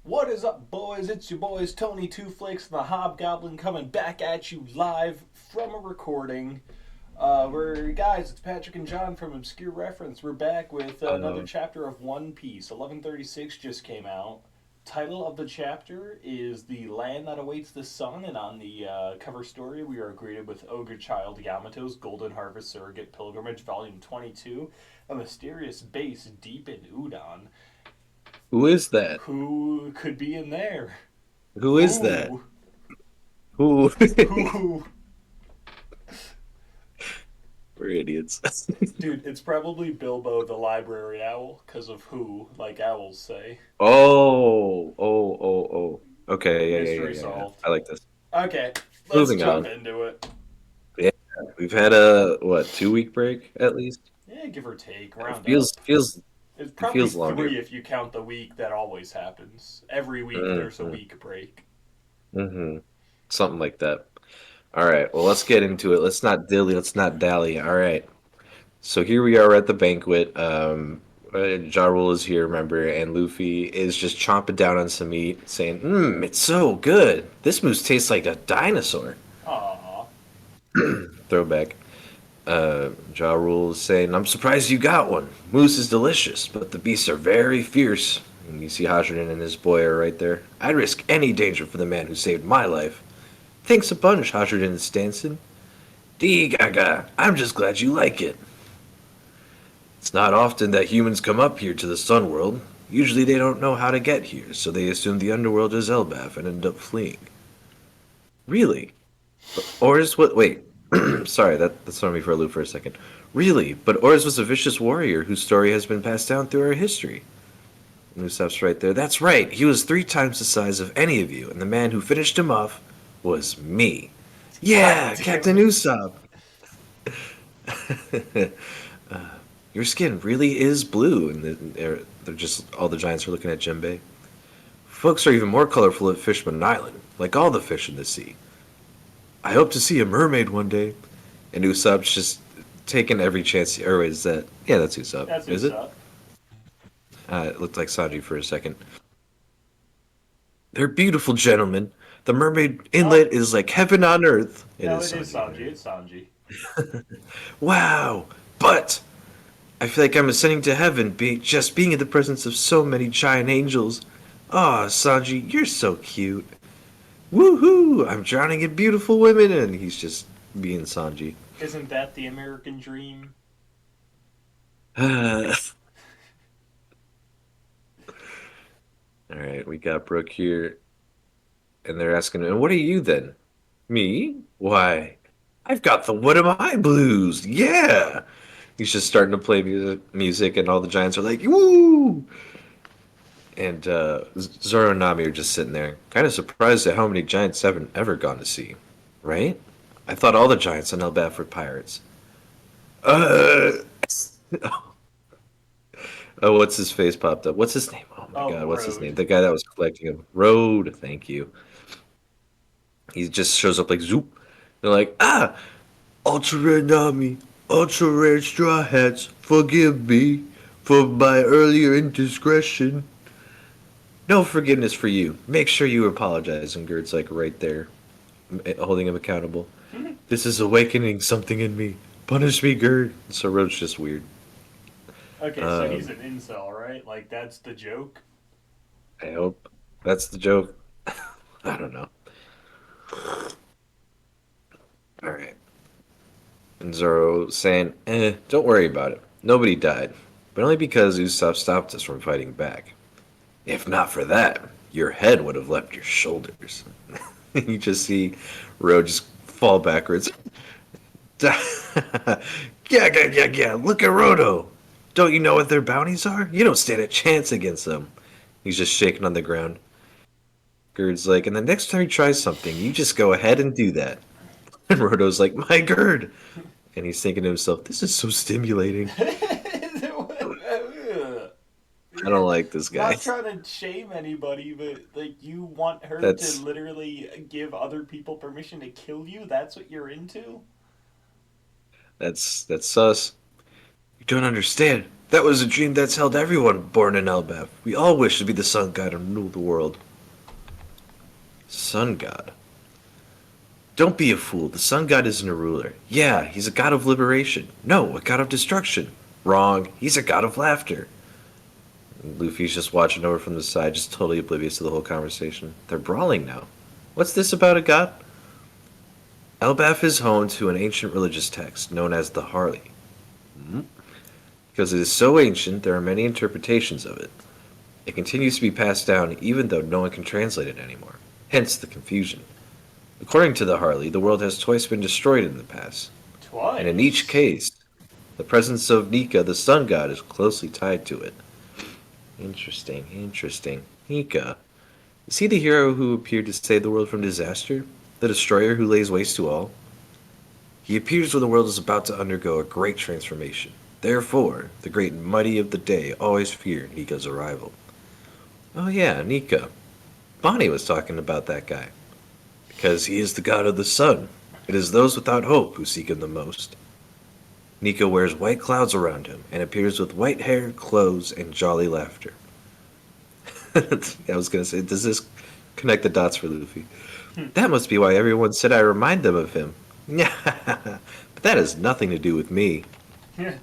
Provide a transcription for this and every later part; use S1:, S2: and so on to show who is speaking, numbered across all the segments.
S1: What is up, boys? It's your boys Tony Two Flakes and the Hobgoblin coming back at you live from a recording. Guys, it's Patrick and John from Obscure Reference. We're back with another
S2: Uh,
S1: chapter of One Piece. 1136 just came out. Title of the chapter is The Land That Awaits the Sun, and on the cover story, we are greeted with Ogre Child Yamato's Golden Harvest Surrogate Pilgrimage, Volume 22, a mysterious base deep in Udon.
S2: who is that?
S1: Who could be in there?
S2: Who is that?
S1: Who?
S2: Who?
S1: Who?
S2: We're idiots.
S1: Dude, it's probably Bilbo the library owl, because of who, like owls say.
S2: Oh. Okay,
S1: Mystery
S2: yeah.
S1: solved.
S2: I like this.
S1: Okay, let's
S2: Moving
S1: jump
S2: on.
S1: into it.
S2: Yeah, we've had a what 2 week break at least.
S1: Yeah, give or take,
S2: It
S1: round
S2: feels
S1: up.
S2: feels
S1: It's
S2: it
S1: probably
S2: feels longer.
S1: three if you count the week that always happens. Every week there's a
S2: Mm-hmm.
S1: week break.
S2: Mm-hmm. Something like that. All right. Well, let's get into it. Let's not dilly. Let's not dally. All right. So here we are at the banquet. Ja Rule is here, remember, and Luffy is just chomping down on some meat, saying, it's so good. This moose tastes like a dinosaur."
S1: Aww.
S2: Throwback. Ja Rule is saying, "I'm surprised you got one. Moose is delicious, but the beasts are very fierce." And you see Hashirden and his boy are right there. "I'd risk any danger for the man who saved my life." "Thanks a bunch, Hashirden Stanson." "Dee gaga, I'm just glad you like it." "It's not often that humans come up here to the Sun World. Usually they don't know how to get here, so they assume the underworld is Elbaph and end up fleeing." "Really? Oars what wait. Sorry, that threw me for a loop for a second. "Really, but Oars was a vicious warrior whose story has been passed down through our history." And Usopp's right there. "That's right. He was 3 times the size of any of you, and the man who finished him off was me."
S1: God
S2: "Yeah,
S1: damn
S2: Captain
S1: it.
S2: Usopp." "Your skin really is blue," and they're just all the giants are looking at Jinbei. "Folks are even more colorful at Fishman Island, like all the fish in the sea. I hope to see a mermaid one day." And Usopp's just taking every chance. Or is that? Yeah, that's Usopp.
S1: That's
S2: Is it?
S1: Usopp.
S2: It looked like Sanji for a second. "They're beautiful gentlemen. The mermaid
S1: Oh,
S2: inlet is like heaven on earth." It
S1: no,
S2: is
S1: it is
S2: Sanji,
S1: Sanji.
S2: right?
S1: It's Sanji.
S2: "Wow, but I feel like I'm ascending to heaven, being in the presence of so many giant angels. Aw, Sanji, you're so cute. Woohoo! I'm drowning in beautiful women," and he's just being Sanji.
S1: Isn't that the American dream?
S2: All right, we got Brooke here, and they're asking, "And what are you then?" "Me? Why, I've got the What Am I blues. Yeah." He's just starting to play music, and all the giants are like, "Woo!" And Zoro and Nami are just sitting there, kind of surprised at how many giants haven't ever gone to sea. Right? "I thought all the giants on Elbaph were pirates." Uh, oh, what's his face popped up? What's his name? Oh my
S1: Oh,
S2: god, what's his name?
S1: Road.
S2: The guy that was collecting him. Road, thank you. He just shows up like zoop. They're like, ultra rare Nami, ultra rare straw hats, forgive me for my earlier indiscretion. No forgiveness for you. Make sure you apologize. And Gert's like right there, holding him accountable. "This is awakening something in me. Punish me, Gert." So Road's just weird.
S1: Okay, so he's
S2: Um,
S1: an incel, right? Like, that's the joke?
S2: I hope that's the joke. I don't know. All right. And Zoro saying, don't worry about it. Nobody died, but only because Usopp stopped us from fighting back. If not for that, your head would have left your shoulders." You just see Road just fall backwards. Yeah. Look at Roto. Don't you know what their bounties are? You don't stand a chance against them." He's just shaking on the ground. Gerd's like, "And the next time he tries something, you just go ahead and do that." And Roto's like, "My Gerd." And he's thinking to himself, "This is so stimulating. I don't like this guy."
S1: Not trying to shame anybody, but like you want her to
S2: That's
S1: literally give other people permission to kill you? That's what you're into?
S2: that's sus. "You don't understand. That was a dream that's held everyone born in Elbaph. We all wish to be the sun god and rule the world. Sun god? Don't be a fool. The sun god isn't a ruler. Yeah, he's a god of liberation. No, a god of destruction. Wrong. He's a god of laughter. Luffy's just watching over from the side, just totally oblivious to the whole conversation. They're brawling now. What's this about a god? Elbaph is home to an ancient religious text known as the Harley. Because it is so ancient, there are many interpretations of it. It continues to be passed down even though no one can translate it anymore. Hence the confusion. According to the Harley, the world has twice been destroyed in the past. And in each
S1: Twice.
S2: case, the presence of Nika, the sun god, is closely tied to it. Interesting, interesting. Nika. Is he the hero who appeared to save the world from disaster? The destroyer who lays waste to all? He appears when the world is about to undergo a great transformation. Therefore, the great and mighty of the day always fear Nika's arrival. Oh yeah, Nika. Bonnie was talking about that guy. Because he is the god of the sun. It is those without hope who seek him the most. Nika wears white clouds around him and appears with white hair, clothes, and jolly laughter. I was going to say, does this connect the dots for Luffy? That must be why everyone said I remind them of him. But that has nothing to do with me. Yeah.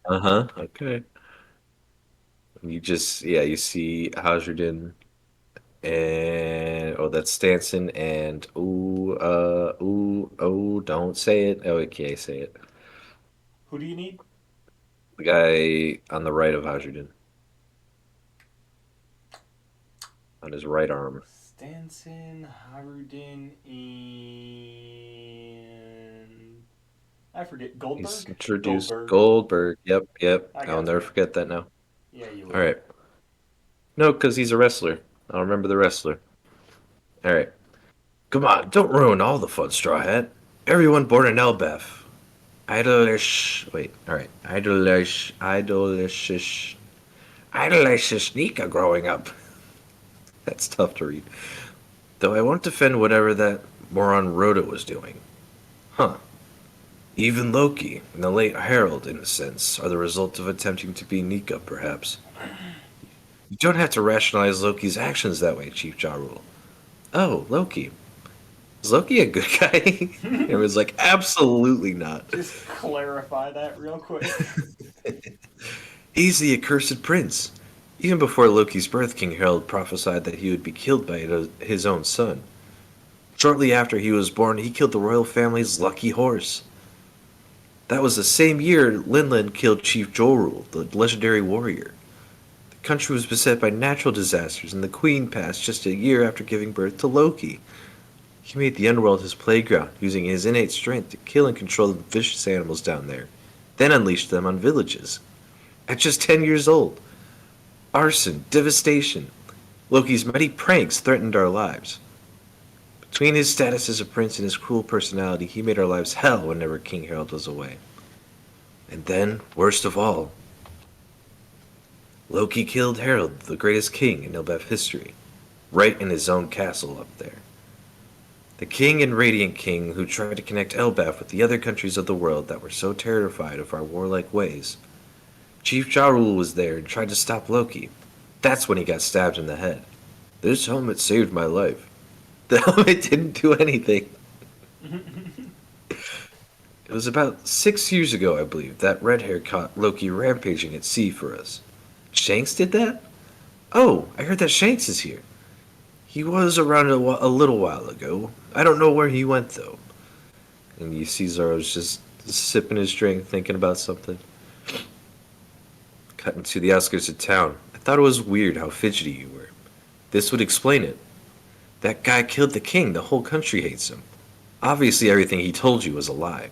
S2: Uh-huh. Okay. You just, yeah, you see Hazardin and, oh, that's Stanson and, don't say it. Oh, okay, say it.
S1: Who do you need?
S2: The guy on the right of Hazardin, on his right arm.
S1: Stanson, Haruden, and I forget.
S2: He's
S1: Goldberg?
S2: introduced
S1: Goldberg.
S2: Goldberg. Yep, yep.
S1: I
S2: I'll
S1: got
S2: never
S1: you.
S2: forget that now.
S1: Yeah, you
S2: All
S1: will.
S2: right. No, because he's a wrestler. I'll remember the wrestler. All right. Come on, don't ruin all the fun, Straw Hat. Everyone born in Elbaph. Idolish. Wait, all right. Idolish Nika growing up. That's tough to read. Though I won't defend whatever that moron Rhoda was doing. Huh. Even Loki and the late Harold, in a sense, are the result of attempting to be Nika, perhaps. You don't have to rationalize Loki's actions that way, Chief Ja Rule. Oh, Loki. Is Loki a good guy? It was like, absolutely not.
S1: Just clarify that real quick.
S2: He's the accursed prince. Even before Loki's birth, King Harold prophesied that he would be killed by his own son. Shortly after he was born, he killed the royal family's lucky horse. That was the same year Linlin killed Chief Jorul, the legendary warrior. The country was beset by natural disasters, and the queen passed just a year after giving birth to Loki. He made the underworld his playground, using his innate strength to kill and control the vicious animals down there, then unleashed them on villages. At just 10 years old. Arson, devastation. Loki's mighty pranks threatened our lives. Between his status as a prince and his cruel personality, he made our lives hell whenever King Harold was away. And then, worst of all, Loki killed Harold, the greatest king in Elbaph history, right in his own castle up there. The king and radiant king who tried to connect Elbaph with the other countries of the world that were so terrified of our warlike ways. Chief Ja Rule was there and tried to stop Loki. That's when he got stabbed in the head. This helmet saved my life. The helmet didn't do anything. It was about 6 years ago, I believe, that red hair caught Loki rampaging at sea for us. Shanks did that? Oh, I heard that Shanks is here. He was around a little while ago. I don't know where he went, though. And you see Zoro's just sipping his drink, thinking about something. Cutting to the outskirts of town. I thought it was weird how fidgety you were. This would explain it. That guy killed the king. The whole country hates him. Obviously, everything he told you was a lie.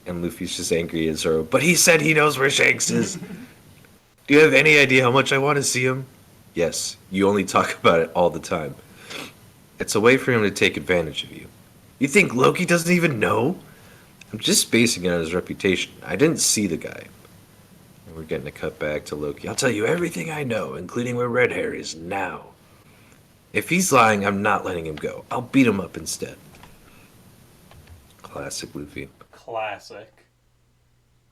S2: And Luffy's just angry at Zoro. But he said he knows where Shanks is. Do you have any idea how much I want to see him? Yes, you only talk about it all the time. It's a way for him to take advantage of you. You think Loki doesn't even know? I'm just basing it on his reputation. I didn't see the guy. And we're getting a cut back to Loki. I'll tell you everything I know, including where Red Hair is now. If he's lying, I'm not letting him go. I'll beat him up instead. Classic Luffy.
S1: Classic.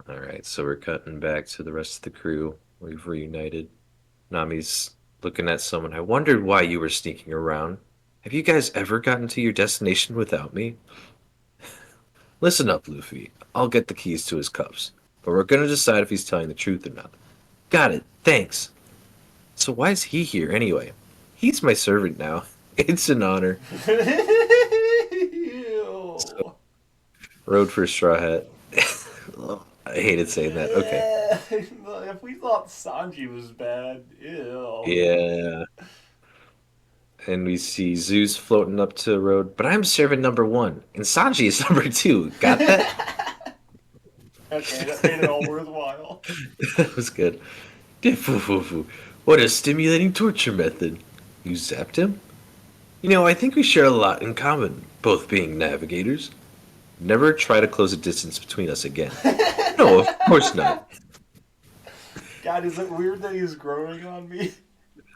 S2: All right, so we're cutting back to the rest of the crew. We've reunited. Nami's looking at someone. I wondered why you were sneaking around. Have you guys ever gotten to your destination without me? Listen up, Luffy. I'll get the keys to his cuffs, but we're gonna decide if he's telling the truth or not. Got it. Thanks. So why is he here anyway? He's my servant now. It's an honor. So,
S1: Ew.
S2: road for Straw Hat. I hated saying that. Okay.
S1: If we thought Sanji was bad, ew.
S2: Yeah. And we see Zeus floating up to the road, but I'm servant number one, and Sanji is number two. Got that?
S1: Okay, that made it all worthwhile.
S2: That was good. What a stimulating torture method. You zapped him? You know, I think we share a lot in common, both being navigators. Never try to close a distance between us again. No, of course not.
S1: God, is it weird that he's growing on me?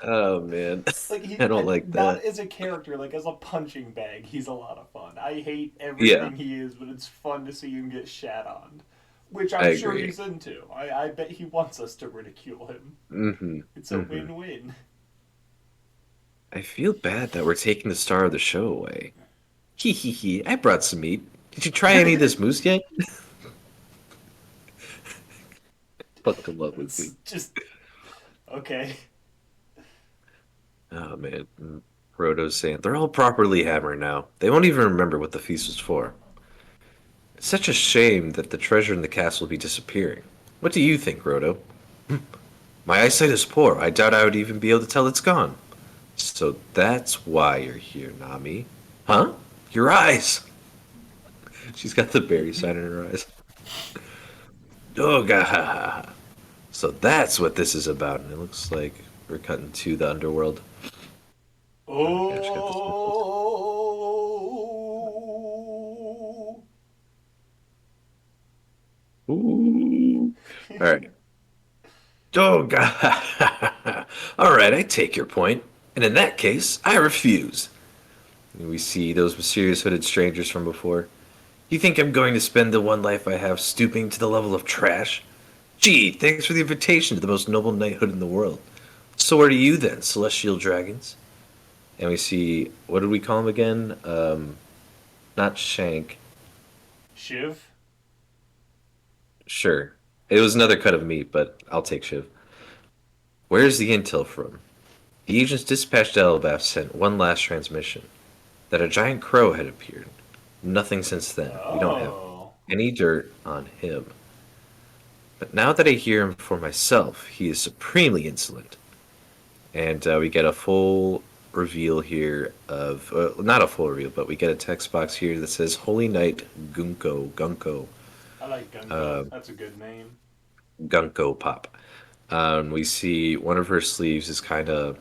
S2: Oh man,
S1: Like he,
S2: I don't like
S1: not
S2: that.
S1: as a character, like as a punching bag, he's a lot of fun. I hate
S2: Yeah,
S1: everything he is, but it's fun to see him get shat on, which
S2: I
S1: I'm sure
S2: agree.
S1: he's into. I bet he wants us to ridicule him.
S2: Mm-hmm.
S1: It's a
S2: Mm-hmm.
S1: win-win.
S2: I feel bad that we're taking the star of the show away. Hee hee hee, I brought some meat. Did you try any of this mousse yet? Fucking love
S1: It's
S2: Luffy.
S1: just okay.
S2: Oh man. Rhodo's saying they're all properly hammered now. They won't even remember what the feast was for. It's such a shame that the treasure in the castle will be disappearing. What do you think, Rhodo? My eyesight is poor. I doubt I would even be able to tell it's gone. So that's why you're here, Nami. Huh? Your eyes! She's got the berry sign in her eyes. Oh, gahaha. So that's what this is about. And it looks like we're cutting to the underworld. Oh my gosh, got the sniffles.
S1: Oh.
S2: Ooh. All right. Oh, God. All right, I take your point. And in that case, I refuse. And we see those mysterious hooded strangers from before. You think I'm going to spend the one life I have stooping to the level of trash? Gee, thanks for the invitation to the most noble knighthood in the world. So are you then, celestial dragons? And we see, what did we call him again? Not Shank.
S1: Shiv?
S2: Sure. It was another cut of meat, but I'll take Shiv. Where's the intel from? The agents dispatched to Elbaph sent one last transmission that a giant crow had appeared. Nothing since then. We don't have
S1: Oh.
S2: any dirt on him. But now that I hear him for myself, he is supremely insolent. And we get a full reveal here of, not a full reveal, but we get a text box here that says Holy Knight Gunko,
S1: I like Gunko.
S2: uh,
S1: That's a good name.
S2: Gunko Pop. We see one of her sleeves is kind of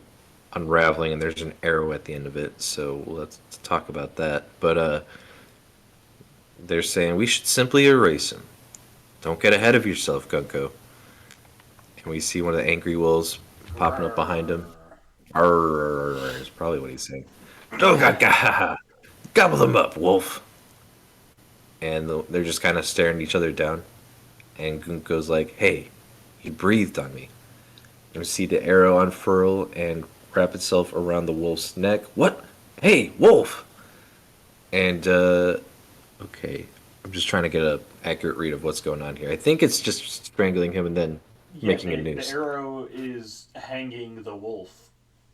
S2: unraveling, and there's an arrow at the end of it. So let's talk about that. But they're saying we should simply erase him. Don't get ahead of yourself, Gunko. And we see one of the angry wolves popping up behind him.
S1: Grrr.
S2: Arr is probably what he's saying. Oh, gobble them up, wolf. And they're just kind of staring each other down. And Gunko's like, hey, he breathed on me. And we see the arrow unfurl and wrap itself around the wolf's neck. What? Hey, wolf! And, okay. I'm just trying to get a accurate read of what's going on here. I think it's just strangling him and then
S1: Yeah,
S2: making a
S1: the
S2: noose.
S1: arrow is hanging the wolf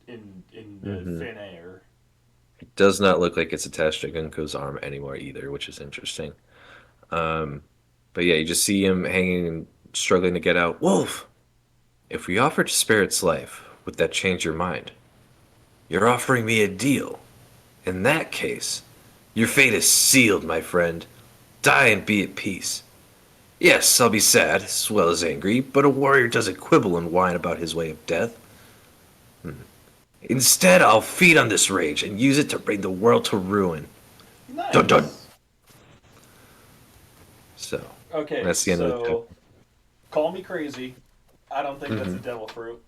S1: in the
S2: Hmm.
S1: thin air.
S2: It does not look like it's attached to Gunko's arm anymore either, which is interesting. Um, but yeah, you just see him hanging and struggling to get out. Wolf! If we offer to spare its life, would that change your mind? You're offering me a deal. In that case, your fate is sealed, my friend. Die and be at peace. Yes, I'll be sad as well as angry, but a warrior doesn't quibble and whine about his way of death. Instead, I'll feed on this rage and use it to bring the world to ruin. Dun dun!
S1: Nice.
S2: So,
S1: Okay,
S2: that's the end of the chapter.
S1: so call me crazy. I don't think that's a
S2: Hmm.
S1: devil fruit.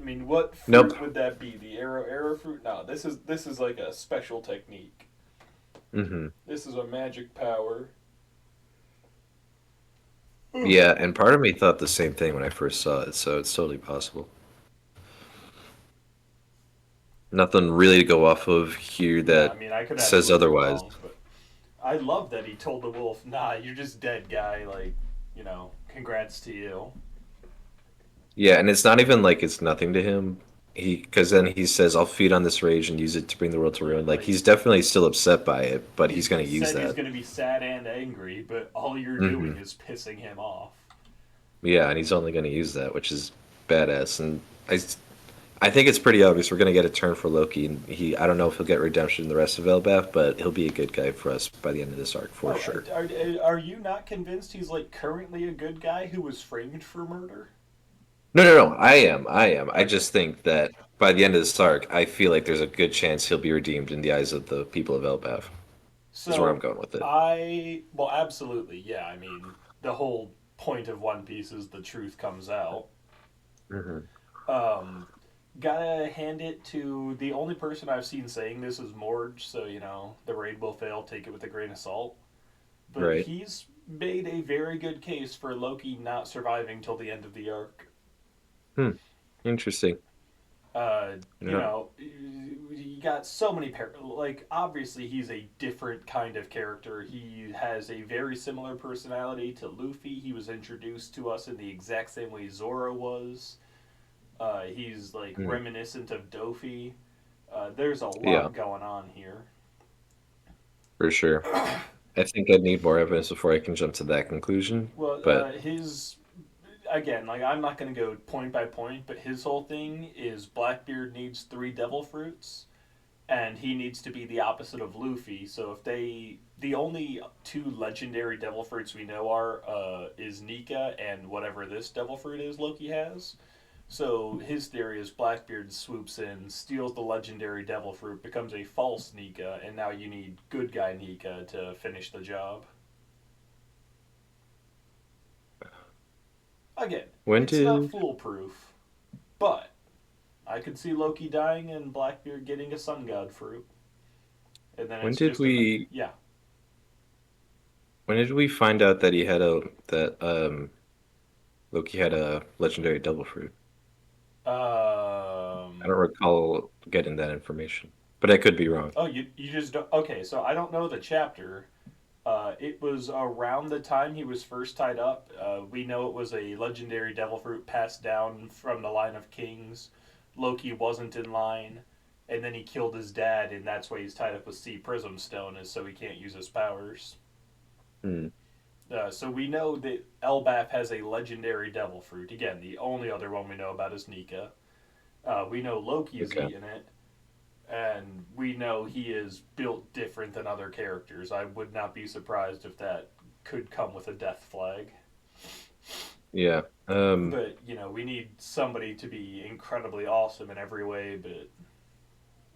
S1: I mean, what
S2: Nope.
S1: fruit would that be? The arrow fruit? No, this is like a special technique.
S2: Hmm.
S1: This is a magic power.
S2: Yeah, and part of me thought the same thing when I first saw it, so it's totally possible. Nothing really to go off of here
S1: Yeah, I
S2: that
S1: mean, I could
S2: says
S1: absolutely be
S2: otherwise.
S1: wrong, but I love that he told the wolf, "Nah, you're just dead, guy." Like, congrats to you.
S2: Yeah, and it's not even like it's nothing to him. Because then he says, "I'll feed on this rage and use it to bring the world to ruin."
S1: Right?
S2: Like
S1: Like,
S2: he's definitely still upset by it, but he's
S1: he
S2: gonna use
S1: said he's
S2: that.
S1: gonna be sad and angry, but all you're doing
S2: Hmm.
S1: is pissing him off.
S2: Yeah, and he's only gonna use that, which is badass. And I think it's pretty obvious we're gonna get a turn for Loki, and I don't know if he'll get redemption in the rest of Elbaph, but he'll be a good guy for us by the end of this arc for
S1: Oh,
S2: sure.
S1: are you not convinced he's like currently a good guy who was framed for murder?
S2: No, no, no. I am. I
S1: Okay,
S2: just think that by the end of this arc, I feel like there's a good chance he'll be redeemed in the eyes of the people of Elbaph. Is where I'm
S1: so
S2: going with it.
S1: well, absolutely, yeah. I mean, the whole point of One Piece is the truth comes out.
S2: Hmm.
S1: Um, Gotta hand it to the only person I've seen saying this is Morge, so the raid will fail. Take it with a grain of salt. But
S2: Right.
S1: he's made a very good case for Loki not surviving till the end of the arc.
S2: Hmm. Interesting.
S1: Uh,
S2: No.
S1: you got so many like obviously he's a different kind of character. He has a very similar personality to Luffy. He was introduced to us in the exact same way Zoro was. He's like
S2: Hmm.
S1: reminiscent of Dofi. There's a
S2: Yeah,
S1: lot going on here.
S2: for sure. I think I'd need more evidence before I can jump to that conclusion.
S1: Well,
S2: But
S1: his again, like I'm not going to go point by point, but his whole thing is Blackbeard needs three devil fruits, and he needs to be the opposite of Luffy. So if the only two legendary devil fruits we know are is Nika and whatever this devil fruit is Loki has. So his theory is Blackbeard swoops in, steals the legendary devil fruit, becomes a false Nika, and now you need good guy Nika to finish the job. Again,
S2: when
S1: it's not
S2: did
S1: foolproof, but I could see Loki dying and Blackbeard getting a sun god fruit, and then
S2: when
S1: it's
S2: did
S1: just a
S2: we
S1: yeah.
S2: when did we find out that he had a that Loki had a legendary devil fruit? I
S1: Um.
S2: don't recall getting that information, but I could be wrong.
S1: Oh, you just don't. Okay, so I don't know the chapter. It was around the time he was first tied up. We know it was a legendary devil fruit passed down from the line of kings. Loki wasn't in line, and then he killed his dad, and that's why he's tied up with Sea Prism Stone, is so he can't use his powers.
S2: Hmm.
S1: So we know that Elbaph has a legendary devil fruit. Again, the only other one we know about is Nika. We know Loki has
S2: Okay.
S1: eaten it, and we know he is built different than other characters. I would not be surprised if that could come with a death flag.
S2: Yeah.
S1: But, we need somebody to be incredibly awesome in every way, but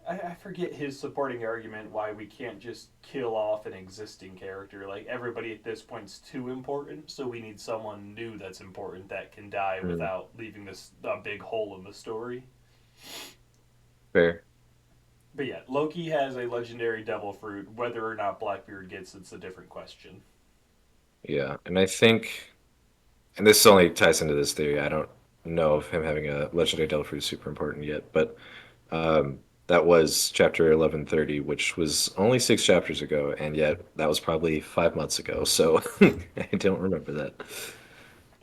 S1: I forget his supporting argument why we can't just kill off an existing character. Like, everybody at this point's too important, so we need someone new that's important that can die
S2: hmm,
S1: without leaving this a big hole in the story.
S2: fair.
S1: But yeah, Loki has a legendary devil fruit. Whether or not Blackbeard gets it's a different question.
S2: Yeah, and I think, and this only ties into this theory. I don't know if him having a legendary devil fruit is super important yet, but that was chapter 1130, which was only 6 chapters ago, and yet that was probably 5 months ago. So I don't remember that.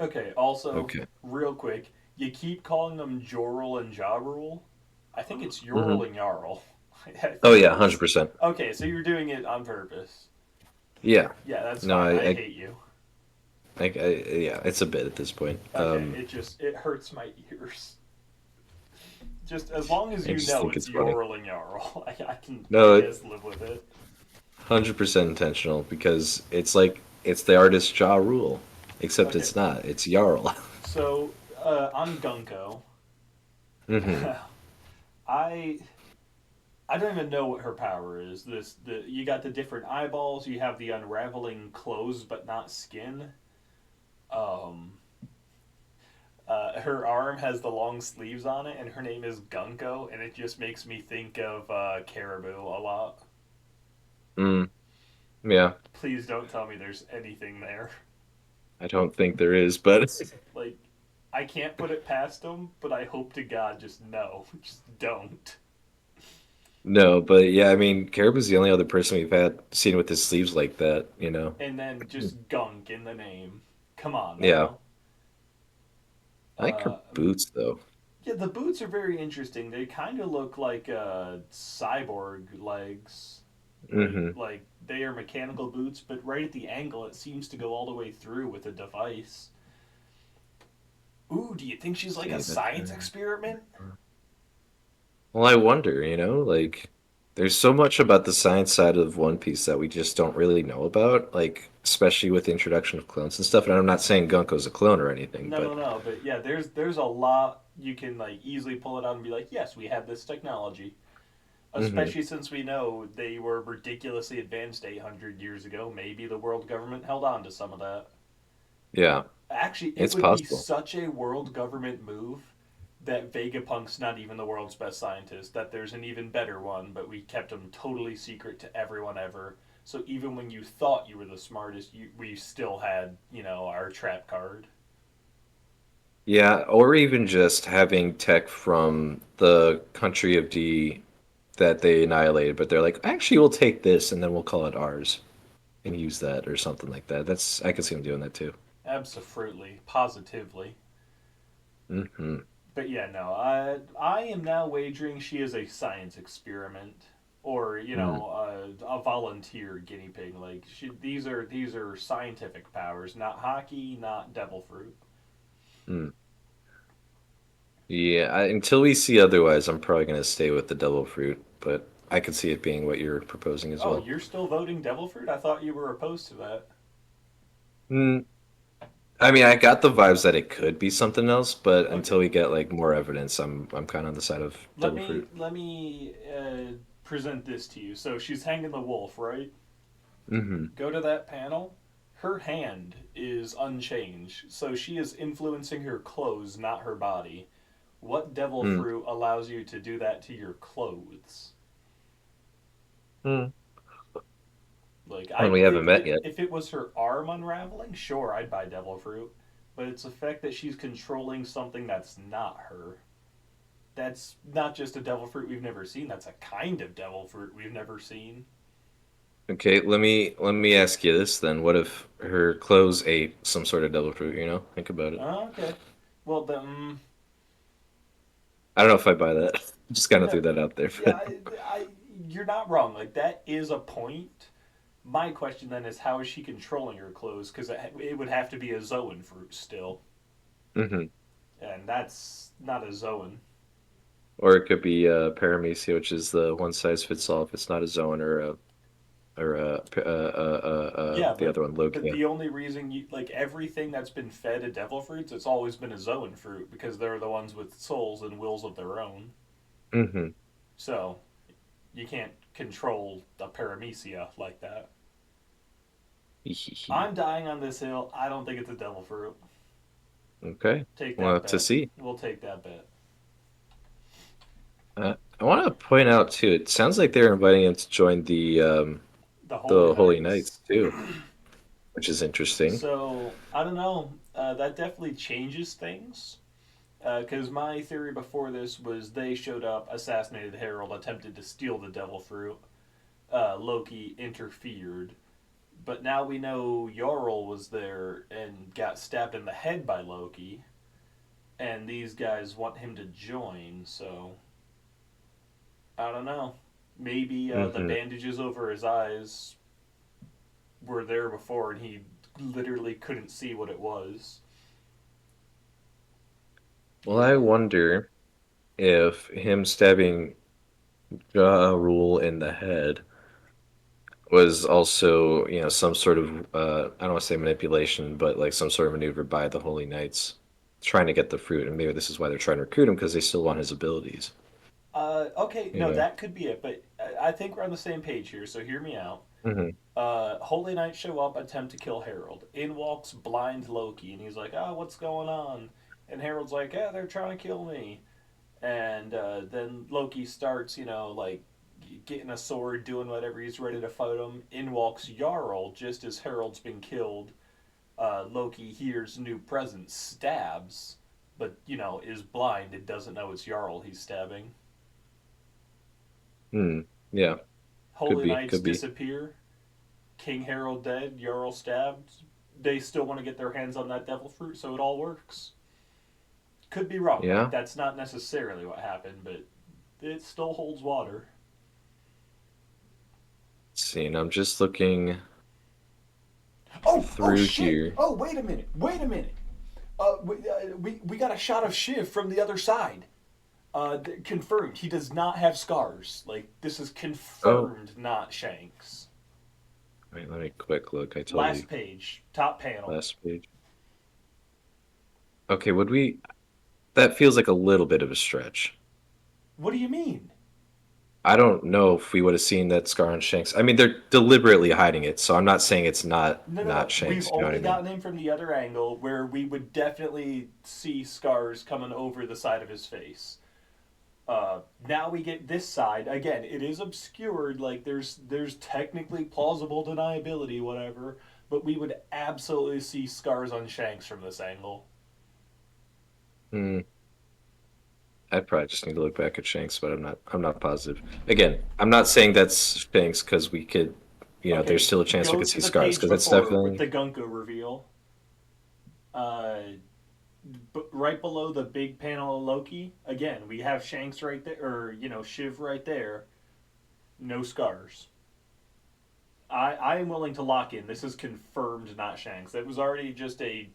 S1: Okay, also,
S2: Okay.
S1: real quick, you keep calling them Jorl and Jarl. I think it's
S2: Hmm.
S1: Jorl and Jarl. I
S2: Oh
S1: think
S2: yeah,
S1: it's
S2: 100%.
S1: okay. So you're doing it on purpose.
S2: Yeah.
S1: Yeah, that's
S2: No,
S1: fine. I hate you.
S2: yeah, it's a bit at this point.
S1: Okay, it hurts my ears. Just as long as
S2: I
S1: you
S2: just
S1: know
S2: think
S1: it's
S2: it's funny.
S1: Jorl and Jarl, I can I
S2: No,
S1: guess live with it.
S2: 100% intentional because it's like it's the artist Ja Rule, except
S1: Okay,
S2: it's not. It's Jarl.
S1: so on Gunko,
S2: Hmm.
S1: I I don't even know what her power is. You got the different eyeballs. You have the unraveling clothes but not skin. Um, her arm has the long sleeves on it, and her name is Gunko, and it just makes me think of Caribou a lot.
S2: Mm, yeah.
S1: Please don't tell me there's anything there.
S2: I don't think there is, but
S1: Like, I can't put it past them, but I hope to God just no, just don't.
S2: no, but yeah, I mean, Carib is the only other person we've had seen with his sleeves like that, you know.
S1: And then just gunk in the name. Come on
S2: Yeah,
S1: now.
S2: I like her
S1: Uh,
S2: boots though.
S1: yeah, the boots are very interesting. They kind of look like cyborg legs.
S2: Hmm.
S1: Like they are mechanical boots, but right at the angle, it seems to go all the way through with a device. Ooh, do you think she's like a
S2: See, that's
S1: science experiment?
S2: well, I wonder, you know, like there's so much about the science side of One Piece that we just don't really know about, like especially with the introduction of clones and stuff. And I'm not saying Gunko's a clone or anything,
S1: No, no,
S2: but
S1: no. But yeah, there's a lot you can like easily pull it out and be like, yes, we have this technology.
S2: hmm
S1: Especially since we know they were ridiculously advanced 800 years ago. Maybe the world government held on to some of that.
S2: yeah,
S1: Actually, it
S2: it's
S1: would be
S2: possible.
S1: such a world government move that Vegapunk's not even the world's best scientist, that there's an even better one, but we kept him totally secret to everyone ever. So even when you thought you were the smartest, we still had, our trap card.
S2: Yeah, or even just having tech from the country of D that they annihilated, but they're like, actually, we'll take this and then we'll call it ours and use that or something like that. That's I can see them doing that too.
S1: Absolutely, positively.
S2: Hmm.
S1: But yeah, no, I am now wagering she is a science experiment, or
S2: Mm.
S1: a volunteer guinea pig. Like these are scientific powers, not hockey, not devil fruit.
S2: Mm. Yeah, until we see otherwise, I'm probably gonna stay with the devil fruit, but I could see it being what you're proposing as
S1: Oh,
S2: well.
S1: you're still voting devil fruit? I thought you were opposed to that.
S2: Mm. I mean, I got the vibes that it could be something else, but until
S1: Okay,
S2: we get like more evidence, I'm kind of on the side of
S1: let
S2: devil
S1: me
S2: fruit.
S1: let me present this to you. So she's hanging the wolf, right?
S2: Hmm.
S1: Go to that panel. Her hand is unchanged, so she is influencing her clothes, not her body. What devil
S2: Mm.
S1: fruit allows you to do that to your clothes?
S2: Mm.
S1: Like
S2: One
S1: I,
S2: we haven't met yet.
S1: if it was her arm unraveling, sure, I'd buy devil fruit. But it's the fact that she's controlling something that's not her. That's not just a devil fruit we've never seen. That's a kind of devil fruit we've never seen.
S2: Okay, let me ask you this then. What if her clothes ate some sort of devil fruit, you know? Think about it.
S1: Oh, okay. Well, then,
S2: I don't know if I buy that. Just kind of
S1: no,
S2: threw that out there,
S1: yeah,
S2: but
S1: you're not wrong. Like that is a point. My question then is, how is she controlling her clothes? Because it would have to be a Zoan fruit still,
S2: hmm.
S1: and that's not a Zoan.
S2: Or it could be paramecia, which is the one size fits all if it's not a zone or
S1: Yeah,
S2: the
S1: but
S2: other one,
S1: but
S2: Loki.
S1: the only reason you like everything that's been fed a devil fruits, it's always been a Zoan fruit because they're the ones with souls and wills of their own.
S2: Mm-hmm.
S1: So you can't control the paramecia like that. I'm dying on this hill. I don't think it's a devil fruit.
S2: Okay.
S1: Take
S2: We'll
S1: that
S2: have to
S1: bet.
S2: see.
S1: We'll take that bet.
S2: I want to point out too. It sounds like they're inviting him to join
S1: The Holy
S2: the Holy
S1: Knights.
S2: Knights too, which is interesting.
S1: So I don't know. That definitely changes things. Because my theory before this was they showed up, assassinated Harold, attempted to steal the devil fruit. Loki interfered. But now we know Jarl was there and got stabbed in the head by Loki. And these guys want him to join, so I don't know. Maybe the
S2: Hmm.
S1: bandages over his eyes were there before and he literally couldn't see what it was.
S2: Well, I wonder if him stabbing Ja Rule in the head was also, you know, some sort of I don't want to say manipulation, but like some sort of maneuver by the Holy Knights trying to get the fruit, and maybe this is why they're trying to recruit him because they still want his abilities.
S1: Okay,
S2: You
S1: no,
S2: know.
S1: that could be it, but I think we're on the same page here, so hear me out.
S2: Hmm.
S1: Holy Knights show up, attempt to kill Harold. In walks blind Loki, and he's like, "Ah, what's going on?" And Harold's like, "Yeah, they're trying to kill me." And then Loki starts, like getting a sword, doing whatever he's ready to fight him. In walks Jarl just as Harold's been killed. Loki hears new presence, stabs, but is blind and doesn't know it's Jarl he's stabbing.
S2: Hmm. Yeah. Could
S1: Holy
S2: be.
S1: Knights
S2: Could be.
S1: disappear. King Harold dead. Jarl stabbed. They still want to get their hands on that devil fruit, so it all works. Could be wrong. Like
S2: Yeah.
S1: that's not necessarily what happened, but it still holds water.
S2: Let's see, and I'm just looking
S1: Oh
S2: through
S1: shit!
S2: here.
S1: Oh wait a minute! Wait a minute! We got a shot of Shiv from the other side. Confirmed. He does not have scars. Like this is
S2: Oh,
S1: confirmed, not Shanks.
S2: wait, let me quick look. I told you
S1: Last page, top panel.
S2: last page. Okay, would we? That feels like a little bit of a stretch.
S1: What do you mean?
S2: I don't know if we would have seen that scar on Shanks. I mean, they're deliberately hiding it, so I'm not saying it's not
S1: No, no,
S2: not
S1: no. We've
S2: Shanks. You know what I
S1: only
S2: mean?
S1: gotten him from the other angle where we would definitely see scars coming over the side of his face. Now we get this side again. It is obscured. Like there's technically plausible deniability, whatever. But we would absolutely see scars on Shanks from this angle.
S2: Hmm. I probably just need to look back at Shanks, but I'm not positive. Again, I'm not saying that's Shanks because we could, there's
S1: Okay,
S2: still a chance we
S1: go
S2: could
S1: to
S2: see
S1: the
S2: scars
S1: page
S2: because that's
S1: before with
S2: definitely
S1: the Gunko reveal. Uh, right below the big panel of Loki, again we have Shanks right there, or Shiv right there. No scars. I am willing to lock in. This is confirmed, not Shanks. That was already just a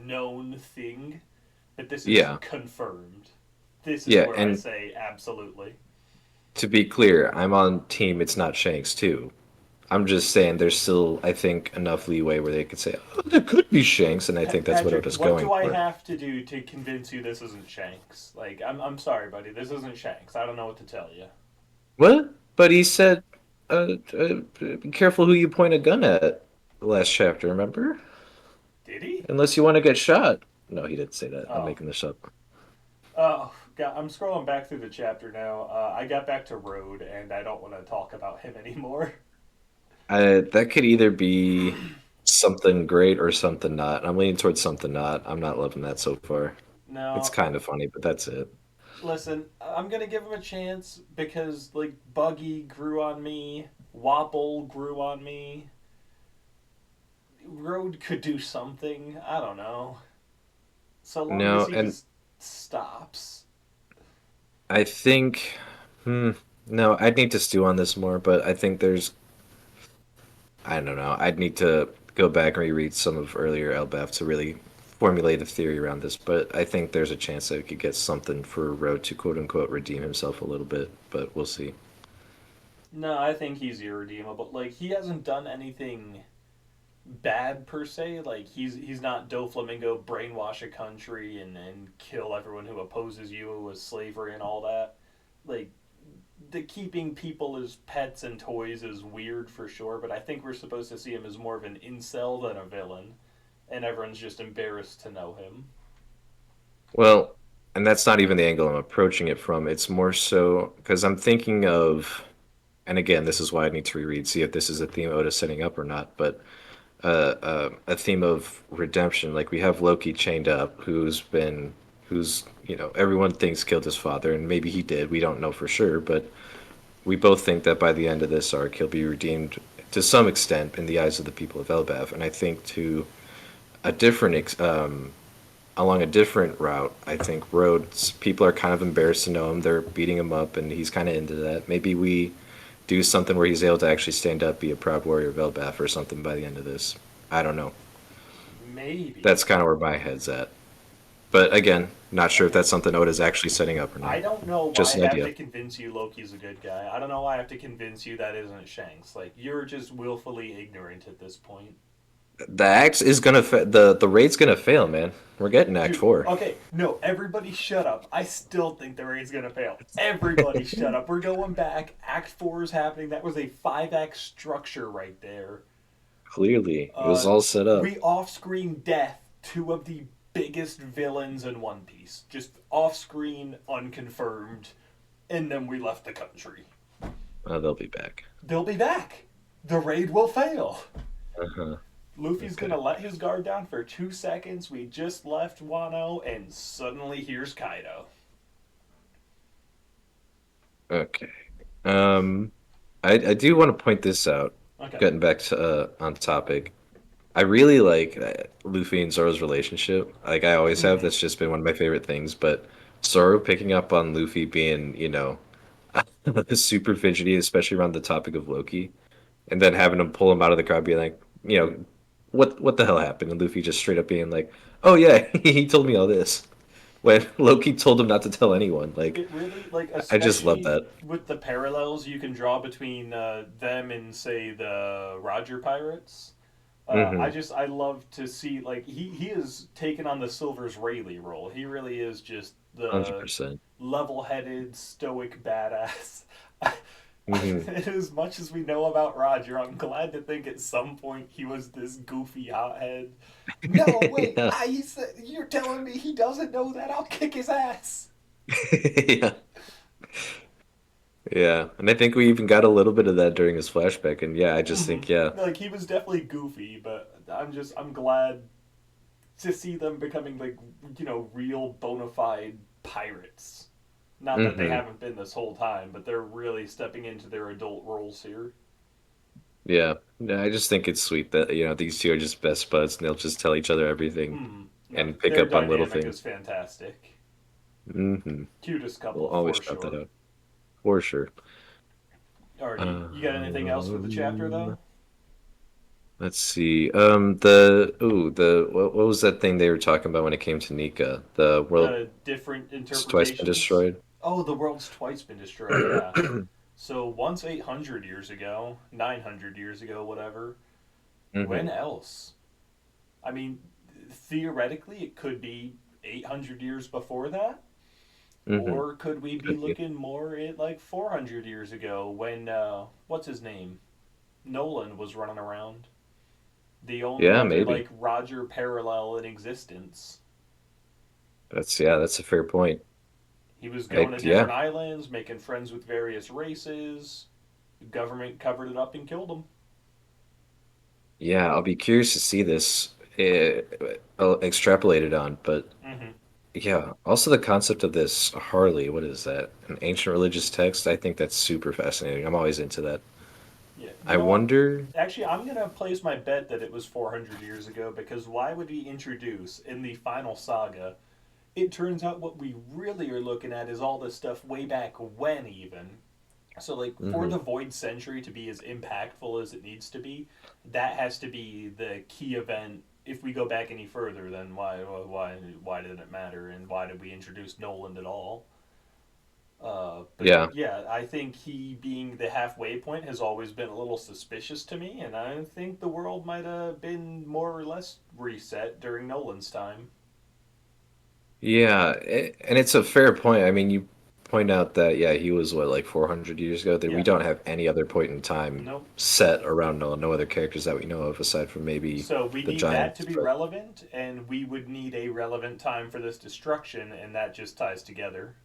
S1: known thing, but this is
S2: yeah,
S1: confirmed. This is
S2: yeah.
S1: where I
S2: And
S1: say absolutely.
S2: to be clear, I'm on team. It's not Shanks too. I'm just saying there's still, I think, enough leeway where they could say, oh, there could be Shanks, and I think that's what
S1: Patrick,
S2: Oda's
S1: what
S2: going
S1: do I
S2: for.
S1: have to do to convince you this isn't Shanks? Like, I'm sorry, buddy. This isn't Shanks. I don't know what to tell you.
S2: What? But he said, be careful who you point a gun at. The last chapter, remember?
S1: Did he?
S2: Unless you want to get shot. No, he didn't say that. I'm
S1: Oh.
S2: making this up.
S1: Oh, God, I'm scrolling back through the chapter now. I got back to Road, and I don't want to talk about him anymore.
S2: That could either be something great or something not. I'm leaning towards something not. I'm not loving that so far. It's
S1: No,
S2: kind of funny, but that's it.
S1: listen, I'm gonna give him a chance because like Buggy grew on me, Wapple grew on me. Road could do something. I don't know. So long as
S2: No,
S1: he
S2: and
S1: just stops.
S2: I think, hmm, no, I'd need to stew on this more, but I think I don't know. I'd need to go back and reread some of earlier Elbaph to really formulate a theory around this. But I think there's a chance that we could get something for Road to quote unquote redeem himself a little bit, but we'll see.
S1: No, I think he's irredeemable. Like he hasn't done anything bad per se. Like he's not Doflamingo brainwash a country and kill everyone who opposes you with slavery and all that. Like the keeping people as pets and toys is weird for sure, but I think we're supposed to see him as more of an incel than a villain, and everyone's just embarrassed to know him.
S2: Well, and that's not even the angle I'm approaching it from. It's more so because I'm thinking of, and again, this is why I need to reread, see if this is a theme Oda's setting up or not, but a theme of redemption. Like we have Loki chained up, everyone thinks killed his father, and maybe he did. We don't know for sure, but we both think that by the end of this arc, he'll be redeemed to some extent in the eyes of the people of Elbaph. And I think to a along a different route, I think Rhodes, people are kind of embarrassed to know him. They're beating him up, and he's kind of into that. Maybe we do something where he's able to actually stand up, be a proud warrior of Elbaph or something by the end of this. I don't know.
S1: Maybe.
S2: That's kind of where my head's at. But again, not sure if
S1: Okay.
S2: that's something Oda's actually setting up or
S1: I
S2: not.
S1: don't know why
S2: Just
S1: I
S2: an
S1: have
S2: idea.
S1: to convince you Loki's a good guy. I don't know why I have to convince you that isn't Shanks. Like you're just willfully ignorant at this point.
S2: The axe is gonna the raid's gonna fail, man. We're getting Act
S1: Dude,
S2: Four.
S1: okay, no, everybody shut up. I still think the raid's gonna fail. Everybody shut up. We're going back. Act 4 is happening. That was a 5 act structure right there.
S2: Clearly, it was
S1: Uh,
S2: all set up.
S1: we off screen death two of the biggest villains in One Piece. Just off screen, unconfirmed. And then we left the country.
S2: They'll be back.
S1: They'll be back. The raid will fail.
S2: Uh-huh.
S1: Luffy's
S2: Okay.
S1: gonna let his guard down for 2 seconds. We just left Wano, and suddenly here's Kaido.
S2: Okay. Um, I do want to point this out.
S1: Okay.
S2: Getting back to on topic, I really like Luffy and Zoro's relationship. Like I always have.
S1: Mm-hmm.
S2: That's just been one of my favorite things. But Zoro picking up on Luffy being, super fidgety, especially around the topic of Loki, and then having him pull him out of the crowd, being like, what the hell happened? And Luffy just straight up being like, oh yeah, he told me all this. When Loki told him not to tell anyone. Like
S1: It really, like,
S2: I just love
S1: especially
S2: that.
S1: with the parallels you can draw between them and, say, the Roger Pirates.
S2: Mm-hmm.
S1: I love to see, like, he is taken on the Silver's Rayleigh role. He really is just the
S2: 100%.
S1: level-headed, stoic badass.
S2: Mm-hmm.
S1: As much as we know about Roger, I'm glad to think at some point he was this goofy hothead. No, wait,
S2: Yeah.
S1: he said, you're telling me he doesn't know that? I'll kick his ass.
S2: Yeah. Yeah. And I think we even got a little bit of that during his flashback. And yeah, I just
S1: Hmm.
S2: think, yeah.
S1: Like, he was definitely goofy, but I'm glad to see them becoming, like, real bona fide pirates. Not that they
S2: Mm-hmm.
S1: haven't been this whole time, but they're really stepping into their adult roles here.
S2: Yeah. Yeah, I just think it's sweet that, these two are just best buds and they'll just tell each other everything
S1: Hmm. No,
S2: and pick
S1: their
S2: up on little
S1: dynamic is
S2: things.
S1: fantastic.
S2: Mm-hmm.
S1: Cutest
S2: We'll
S1: couple
S2: always
S1: for
S2: shout that
S1: sure.
S2: out. For sure.
S1: Alrighty, you got anything else for the chapter though?
S2: Um, let's see. What was that thing they were talking about when it came to Nika? The world
S1: The different
S2: has twice been
S1: interpretations.
S2: destroyed.
S1: Oh, the world's twice been destroyed. Yeah. So once 800 years ago, 900 years ago, whatever.
S2: Hmm.
S1: When else? I mean, theoretically, it could be 800 years before that.
S2: Hmm.
S1: Or could we be
S2: Could be.
S1: looking more at like 400 years ago when, what's his name? Nolan was running around. The only
S2: Yeah,
S1: other
S2: maybe.
S1: like Roger parallel in existence.
S2: That's a fair point.
S1: He was going to
S2: Yeah.
S1: different islands, making friends with various races. The government covered it up and killed him.
S2: Yeah, I'll be curious to see this extrapolated on, but
S1: Mm-hmm.
S2: yeah, also the concept of this Harley, what is that? An ancient religious text? I think that's super fascinating. I'm always into that.
S1: Yeah.
S2: I wonder.
S1: Actually, I'm going to place my bet that it was 400 years ago because why would he introduce in the final saga? It turns out what we really are looking at is all this stuff way back when, even. So, like, for
S2: Hmm.
S1: the Void Century to be as impactful as it needs to be, that has to be the key event. If we go back any further, then why did it matter, and why did we introduce Nolan at all? But
S2: Yeah.
S1: yeah, I think he being the halfway point has always been a little suspicious to me, and I think the world might have been more or less reset during Nolan's time.
S2: Yeah, and it's a fair point. I mean, you point out that yeah, he was what like 400 years ago. That we
S1: Yeah,
S2: don't have any other point in time
S1: nope.
S2: set around no other characters that we know of aside from maybe
S1: So we
S2: the
S1: need that to
S2: giants.
S1: be
S2: But
S1: relevant, and we would need a relevant time for this destruction, and that just ties together.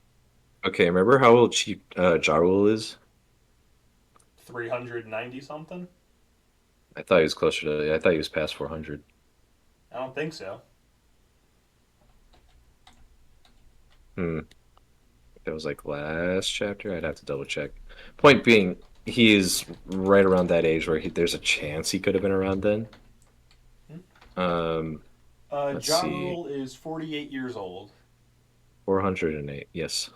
S2: okay, remember how old Chief Ja Rule is?
S1: 390 something?
S2: I thought he was closer to. I thought he was past 400.
S1: I don't think so.
S2: Hmm. That was like last chapter. I'd have to double check. Point being, he is right around that age where there's a chance he could have been around then.
S1: Hmm?
S2: Um, let's
S1: Ja
S2: see.
S1: Rule is 48 years old.
S2: 408. Yes.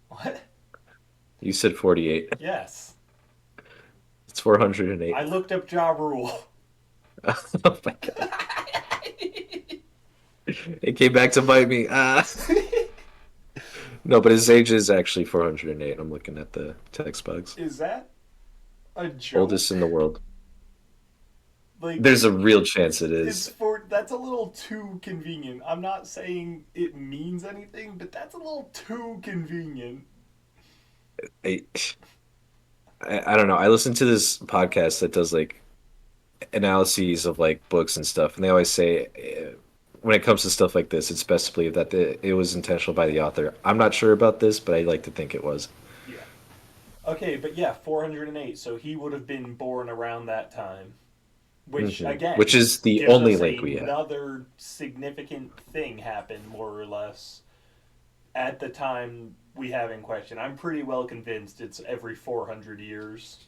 S1: What?
S2: You said 48.
S1: Yes.
S2: It's 408.
S1: I looked up Ja Rule.
S2: Oh my god. It came back to bite me. Ah. No, but his age is actually 408. I'm looking at the text box.
S1: Is that a
S2: Oldest in
S1: joke?
S2: the world.
S1: Like,
S2: There's a real chance it
S1: it's
S2: is.
S1: for that's a little too convenient. I'm not saying it means anything, but that's a little too convenient.
S2: I, I don't know. I listen to this podcast that does like analyses of like books and stuff, and they always say when it comes to stuff like this, it's best to believe that it was intentional by the author. I'm not sure about this, but I like to think it was.
S1: Yeah. Okay, but yeah, 408. So he would have been born around that time. which
S2: Hmm.
S1: again
S2: Which is the
S1: gives
S2: only
S1: us
S2: link we have.
S1: another significant thing happen more or less at the time we have in question. I'm pretty well convinced it's every 400 years.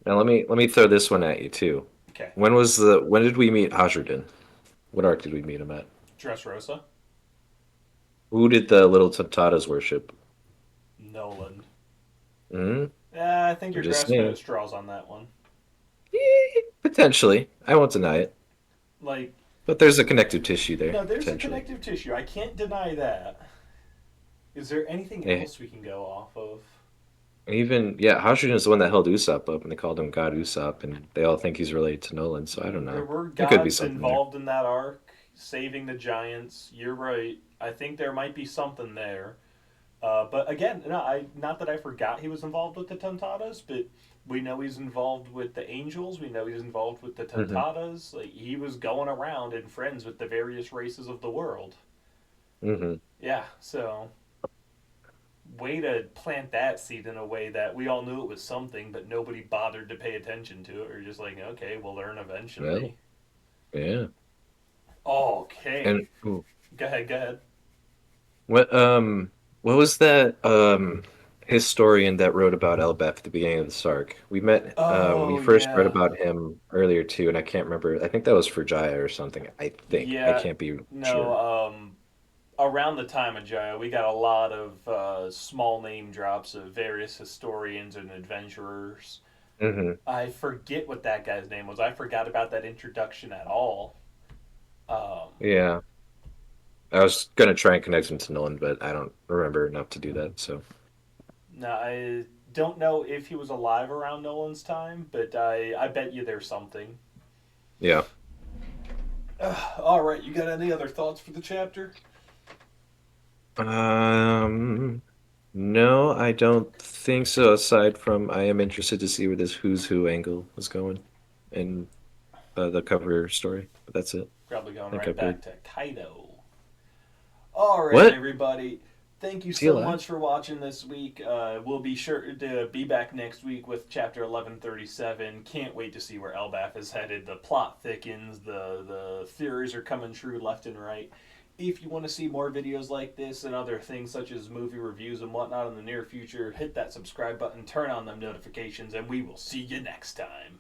S2: Now let me throw this one at you too.
S1: Okay,
S2: When did we meet Hajrudin? What arc did we meet him at?
S1: Dressrosa,
S2: Who did the little Tontatas worship?
S1: Nolan.
S2: Hmm.
S1: I think
S2: I'm
S1: you're
S2: just
S1: grasping
S2: saying.
S1: at straws on that one.
S2: Potentially. I won't deny it.
S1: Like,
S2: But there's a connective tissue there,
S1: no, there's a
S2: potentially.
S1: connective tissue. I can't deny that. Is there anything
S2: Eh,
S1: else we can go off of?
S2: Even, yeah, Hajrudin is the one that held Usopp up, and they called him God Usopp, and they all think he's related to Nolan, so I don't
S1: There
S2: know.
S1: were
S2: There could be
S1: gods
S2: something there.
S1: involved in that arc, saving the giants. You're right. I think there might be something there. But again, no, not that I forgot he was involved with the Tontatas, but we know he's involved with the Angels. We know he's involved with the
S2: Hmm.
S1: Tontatas. Like he was going around and friends with the various races of the world.
S2: Hmm.
S1: Yeah, so way to plant that seed in a way that we all knew it was something, but nobody bothered to pay attention to it. Or just like, okay, we'll learn
S2: Well,
S1: eventually.
S2: yeah.
S1: Okay,
S2: And ooh,
S1: go ahead, go ahead.
S2: what what was that historian that wrote about Elbaph at the beginning of the Sark? We
S1: Oh
S2: first read
S1: yeah,
S2: about him earlier too, and I can't remember. I think that was for Jaya or something. I think. I
S1: yeah.
S2: can't be
S1: No,
S2: sure.
S1: around the time of Jaya, we got a lot of small name drops of various historians and adventurers.
S2: Hmm.
S1: I forget what that guy's name was. I forgot about that introduction at all. Um,
S2: Yeah. I was gonna try and connect him to Nolan, but I don't remember enough to do that. So
S1: now, I don't know if he was alive around Nolan's time, but I bet you there's something.
S2: yeah.
S1: All right, you got any other thoughts for the chapter?
S2: Um, no, I don't think so. Aside from, I am interested to see where this Who's Who angle is going, and the cover story. But that's it.
S1: Probably
S2: I
S1: going
S2: think
S1: right
S2: I've
S1: back
S2: heard.
S1: to Kaido. All right,
S2: What?
S1: everybody. Thank you
S2: Is he
S1: so
S2: alive?
S1: much for watching this week. We'll be sure to be back next week with chapter 1137. Can't wait to see where Elbaph is headed. The plot thickens, the theories are coming true left and right. If you want to see more videos like this and other things such as movie reviews and whatnot in the near future, hit that subscribe button, turn on them notifications, and we will see you next time.